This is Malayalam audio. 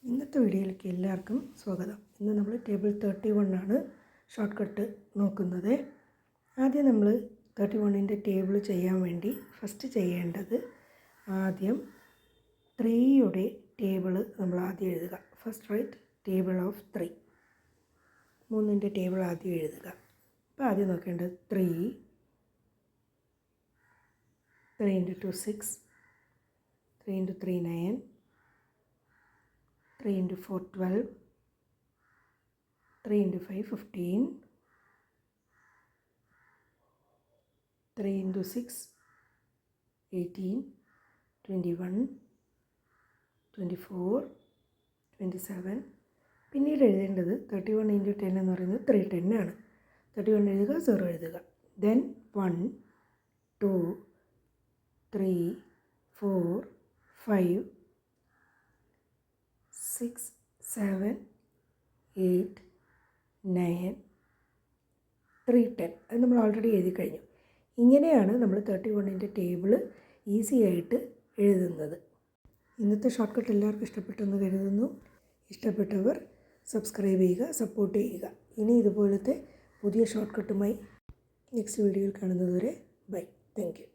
ഇന്നത്തെ വീഡിയോയിലേക്ക് എല്ലാവർക്കും സ്വാഗതം. ഇന്ന് നമ്മൾ ടേബിൾ 31 ആണ് ഷോർട്ട് കട്ട് നോക്കുന്നത്. ആദ്യം നമ്മൾ 31ൻ്റെ ടേബിൾ ചെയ്യാൻ വേണ്ടി ഫസ്റ്റ് ചെയ്യേണ്ടത് ആദ്യം 3യുടെ ടേബിൾ നമ്മൾ ആദ്യം എഴുതുക. ഫസ്റ്റ് റൈറ്റ് ടേബിൾ ഓഫ് 3, 3ൻ്റെ ടേബിൾ ആദ്യം എഴുതുക. അപ്പോൾ ആദ്യം നോക്കേണ്ടത് 3 × 2 6, 3 × 3 9, 3 × 4 12, 3 × 5 15, 3 × 6 18, 21, 24, 27. പിന്നീട് എഴുതേണ്ടത് 31 × 10 എന്ന് പറയുന്നത് 310 ആണ്. 31 എഴുതുക, 0 എഴുതുക. ദെൻ 1 2 3 4 5 6 7 8 9 310. അത് നമ്മൾ ഓൾറെഡി എഴുതി കഴിഞ്ഞു. ഇങ്ങനെയാണ് നമ്മൾ 31ൻ്റെ ടേബിൾ ഈസി ആയിട്ട് എഴുതുന്നത്. ഇന്നത്തെ ഷോർട്ട് കട്ട് എല്ലാവർക്കും ഇഷ്ടപ്പെട്ടെന്ന് കരുതുന്നു. ഇഷ്ടപ്പെട്ടവർ സബ്സ്ക്രൈബ് ചെയ്യുക, സപ്പോർട്ട് ചെയ്യുക. ഇനി ഇതുപോലത്തെ പുതിയ ഷോർട്ട് കട്ടുമായി നെക്സ്റ്റ് വീഡിയോയിൽ കാണുന്നതുവരെ ബൈ. Thank you.